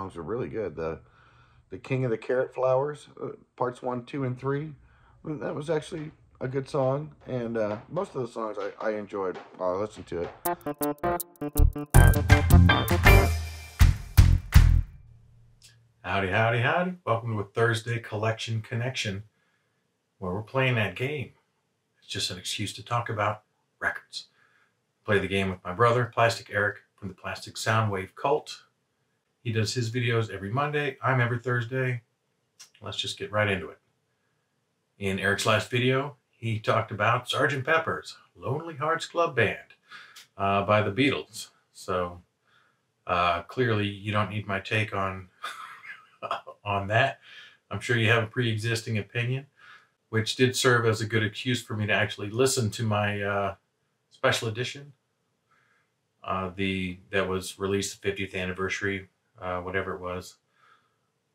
songs are really good. The King of the Carrot Flowers, parts 1, 2, and 3. That was actually a good song, and most of the songs I enjoyed while I listened to it. Howdy, howdy, howdy. Welcome to a Thursday Collection Connection, where we're playing that game. It's just an excuse to talk about records. Play the game with my brother, Plastic Eric, from the Plastic Soundwave Cult. He does his videos every Monday. I'm every Thursday. Let's just get right into it. In Eric's last video, he talked about Sgt. Pepper's Lonely Hearts Club Band by the Beatles. So clearly you don't need my take on on that. I'm sure you have a pre-existing opinion, which did serve as a good excuse for me to actually listen to my special edition that was released the 50th anniversary, whatever it was,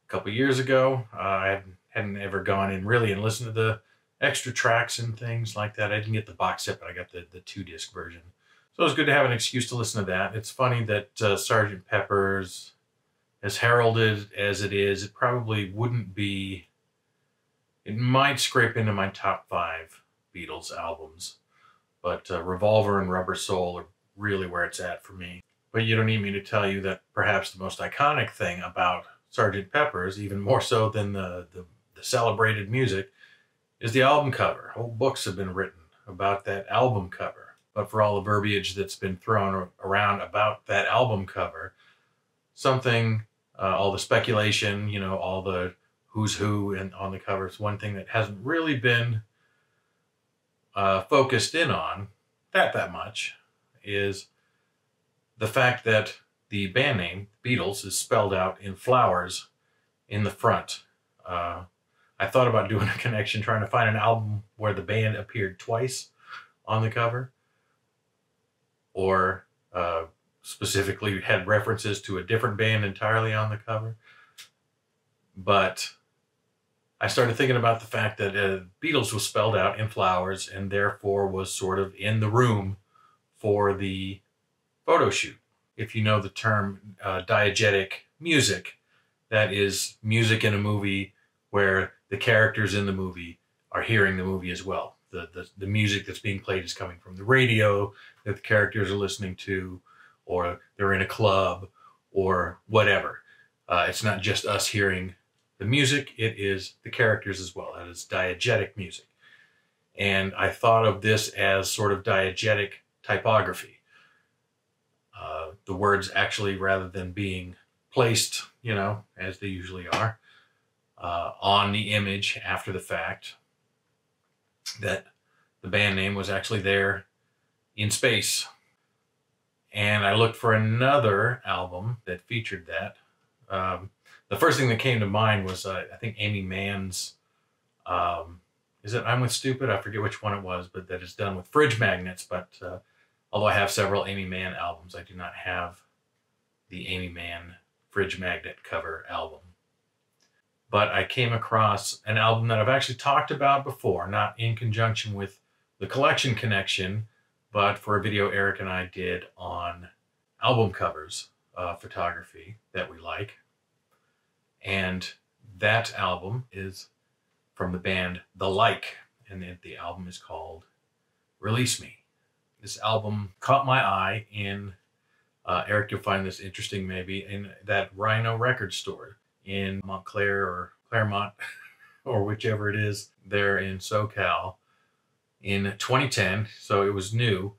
a couple years ago. I hadn't ever gone in really and listened to the extra tracks and things like that. I didn't get the box set, but I got the 2-disc version. So it was good to have an excuse to listen to that. It's funny that Sgt. Pepper's, as heralded as it is, it probably wouldn't be, it might scrape into my top 5 Beatles albums, but Revolver and Rubber Soul are really where it's at for me. But you don't need me to tell you that perhaps the most iconic thing about Sgt. Pepper's, even more so than the celebrated music, is the album cover. Whole books have been written about that album cover. But for all the verbiage that's been thrown around about that album cover, something, all the speculation, you know, all the who's who and on the covers, one thing that hasn't really been focused in on that much is the fact that the band name, Beatles, is spelled out in flowers in the front. I thought about doing a connection, trying to find an album where the band appeared twice on the cover, or specifically had references to a different band entirely on the cover. But I started thinking about the fact that Beatles was spelled out in flowers and therefore was sort of in the room for the photo shoot. If you know the term diegetic music, that is music in a movie where the characters in the movie are hearing the movie as well. The music that's being played is coming from the radio that the characters are listening to, or they're in a club, or whatever. It's not just us hearing the music, it is the characters as well. That is diegetic music. And I thought of this as sort of diegetic typography. The words actually, rather than being placed, you know, as they usually are, on the image after the fact, that the band name was actually there in space. And I looked for another album that featured that. The first thing that came to mind was, I think, Amy Mann's, is it I'm With Stupid? I forget which one it was, but that is done with fridge magnets. But although I have several Amy Mann albums, I do not have the Amy Mann fridge magnet cover album. But I came across an album that I've actually talked about before, not in conjunction with the Collection Connection, but for a video Eric and I did on album covers photography that we like. And that album is from the band The Like, and the album is called Release Me. This album caught my eye in, Eric, you'll find this interesting maybe, in that Rhino record store in Montclair or Claremont, or whichever it is, there in SoCal in 2010. So it was new.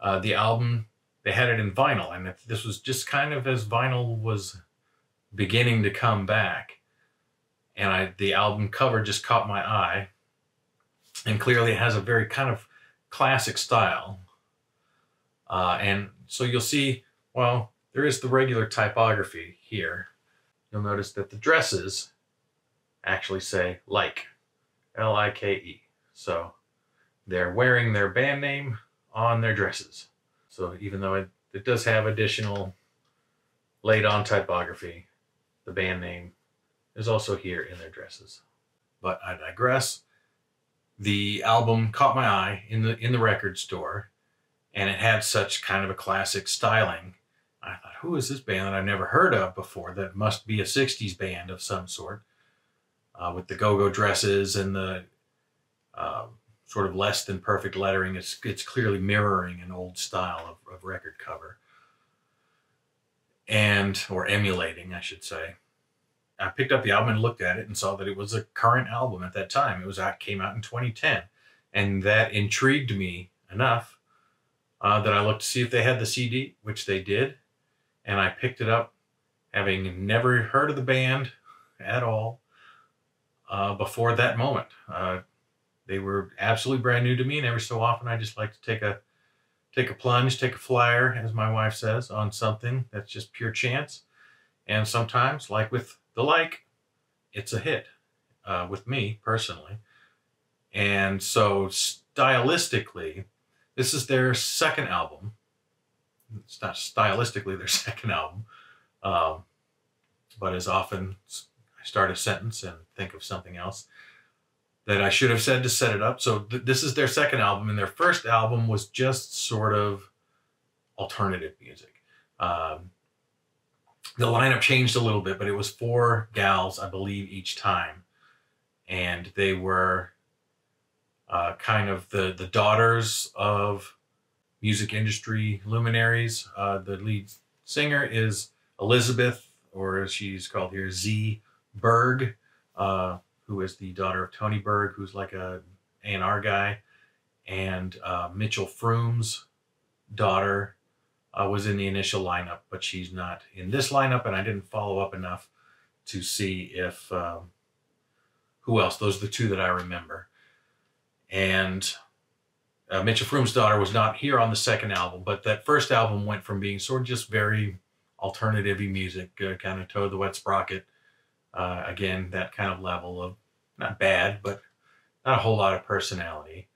The album, they had it in vinyl, and this was just kind of as vinyl was beginning to come back. And the album cover just caught my eye. And clearly it has a very kind of classic style. And so you'll see, well, there is the regular typography here. You'll notice that the dresses actually say Like, L-I-K-E. So they're wearing their band name on their dresses. So even though it does have additional laid on typography, the band name is also here in their dresses. But I digress. The album caught my eye in the record store, and it had such kind of a classic styling. I thought, who is this band that I've never heard of before? That must be a 60s band of some sort, with the go-go dresses and the sort of less than perfect lettering. It's clearly mirroring an old style of record cover, or emulating, I should say. I picked up the album and looked at it and saw that it was a current album at that time. Came out in 2010, and that intrigued me enough that I looked to see if they had the CD, which they did, and I picked it up, having never heard of the band at all before that moment. They were absolutely brand new to me, and every so often I just like to take a plunge, take a flyer, as my wife says, on something that's just pure chance. And sometimes, like with it's a hit with me personally. And so stylistically, this is their second album. It's not stylistically their second album, but as often I start a sentence and think of something else that I should have said to set it up. So this is their second album, and their first album was just sort of alternative music. The lineup changed a little bit, but it was 4 gals, I believe, each time. And they were kind of the daughters of music industry luminaries. The lead singer is Elizabeth, or as she's called here, Z Berg, who is the daughter of Tony Berg, who's like a A&R guy. And Mitchell Froome's daughter was in the initial lineup, but she's not in this lineup, and I didn't follow up enough to see if who else. Those are the 2 that I remember. And Mitchell Froome's daughter was not here on the second album, but that first album went from being sort of just very alternative-y music, kind of Toad the Wet Sprocket, again, that kind of level of, not bad, but not a whole lot of personality,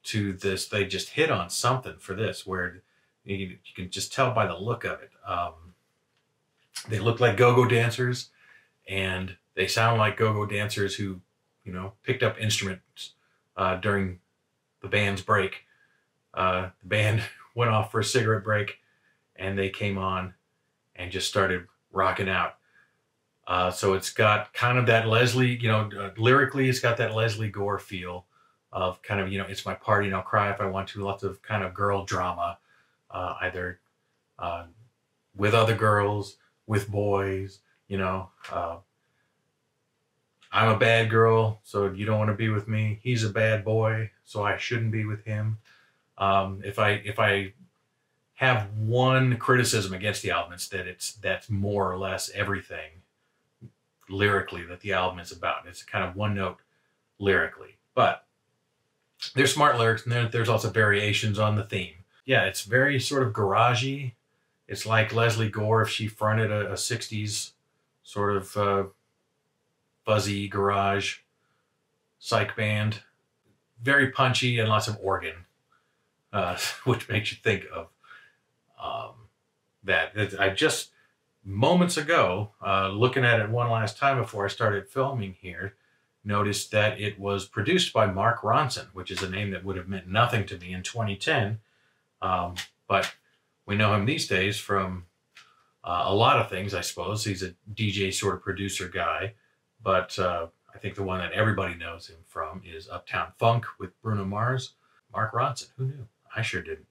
to this. They just hit on something for this, where you can just tell by the look of it. They look like go-go dancers, and they sound like go-go dancers who, picked up instruments during the band's break. The band went off for a cigarette break, and they came on and just started rocking out. So it's got kind of that Leslie, lyrically, it's got that Leslie Gore feel of kind of, it's my party and I'll cry if I want to. Lots of kind of girl drama. Either with other girls, with boys, I'm a bad girl, so you don't want to be with me. He's a bad boy, so I shouldn't be with him. If I have one criticism against the album, it's that that's more or less everything lyrically that the album is about. It's kind of one note lyrically, but there's smart lyrics, and there's also variations on the theme. Yeah, it's very sort of garagey. It's like Leslie Gore if she fronted a 60s sort of fuzzy garage psych band. Very punchy and lots of organ, which makes you think of that. I just, moments ago, looking at it one last time before I started filming here, noticed that it was produced by Mark Ronson, which is a name that would have meant nothing to me in 2010. But we know him these days from a lot of things, I suppose. He's a DJ sort of producer guy. But I think the one that everybody knows him from is Uptown Funk with Bruno Mars. Mark Ronson, who knew? I sure didn't.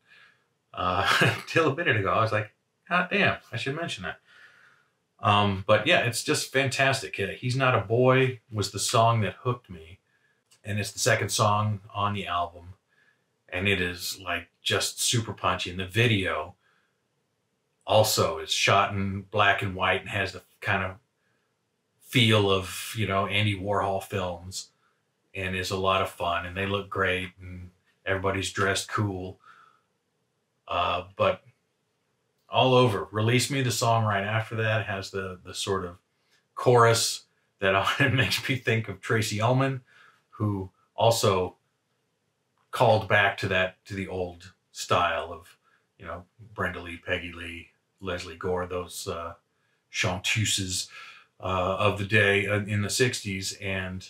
Till a minute ago, I was like, God damn, I should mention that. But yeah, it's just fantastic. He's Not a Boy was the song that hooked me. And it's the second song on the album. And it is like just super punchy. And the video also is shot in black and white and has the kind of feel of, Andy Warhol films, and is a lot of fun, and they look great, and everybody's dressed cool. But all over. Release Me, the song right after that, has the sort of chorus that makes me think of Tracy Ullman, who also called back to the old style of, Brenda Lee, Peggy Lee, Leslie Gore, those chanteuses of the day in the 60s. And,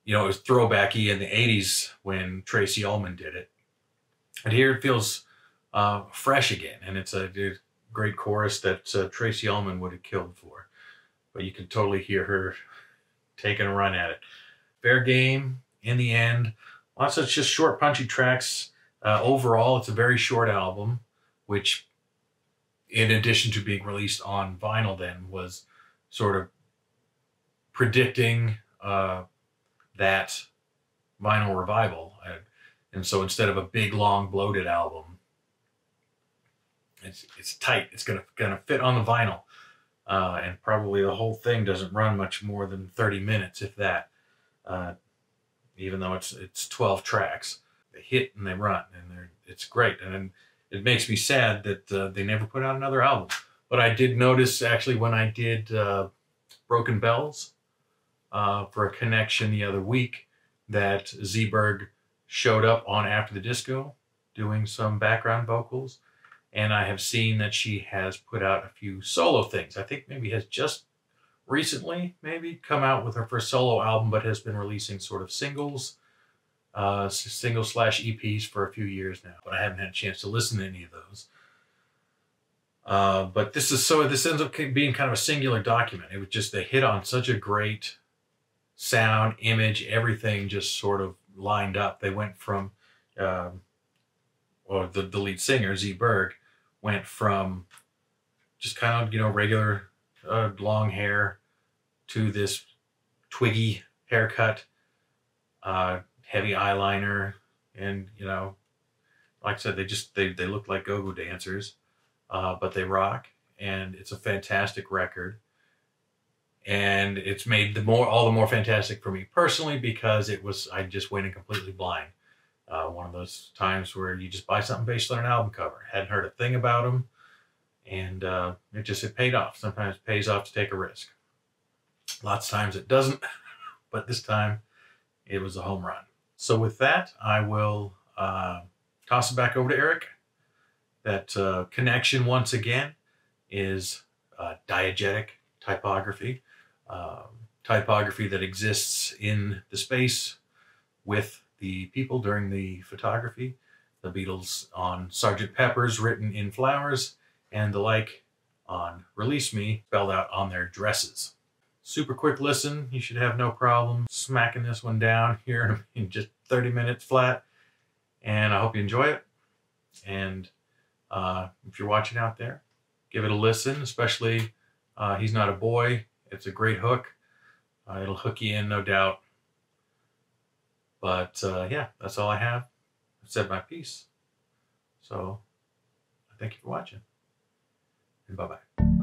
it was throwbacky in the 80s when Tracy Ullman did it. And here it feels fresh again. And it's a great chorus that Tracy Ullman would have killed for. But you can totally hear her taking a run at it. Fair game in the end. Lots of just short, punchy tracks. Overall, it's a very short album, which, in addition to being released on vinyl then, was sort of predicting that vinyl revival. And so instead of a big, long, bloated album, it's tight. It's gonna fit on the vinyl. And probably the whole thing doesn't run much more than 30 minutes, if that. Even though it's 12 tracks, they hit and they run, and it's great. And it makes me sad that they never put out another album. But I did notice actually when I did Broken Bells for a connection the other week that Zeeberg showed up on After the Disco doing some background vocals. And I have seen that she has put out a few solo things. I think maybe has just recently maybe come out with her first solo album, but has been releasing sort of singles, single/slash EPs for a few years now. But I haven't had a chance to listen to any of those. But this ends up being kind of a singular document. It was just, they hit on such a great sound, image, everything just sort of lined up. They went from, or the lead singer, Zeeberg, went from just kind of, regular long hair to this twiggy haircut, heavy eyeliner, and, like I said, they look like go-go dancers, but they rock, and it's a fantastic record. And it's made all the more fantastic for me personally because I just went in completely blind. One of those times where you just buy something based on an album cover. Hadn't heard a thing about them, and it paid off. Sometimes it pays off to take a risk. Lots of times it doesn't, but this time it was a home run. So with that, I will toss it back over to Eric. That connection, once again, is diegetic typography. Typography that exists in the space with the people during the photography. The Beatles on Sgt. Pepper's written in flowers, and the like on Release Me spelled out on their dresses. Super quick listen. You should have no problem smacking this one down here in just 30 minutes flat. And I hope you enjoy it. And if you're watching out there, give it a listen, especially He's Not a Boy. It's a great hook. It'll hook you in, no doubt. But yeah, that's all I have. I've said my piece. So thank you for watching. And bye-bye.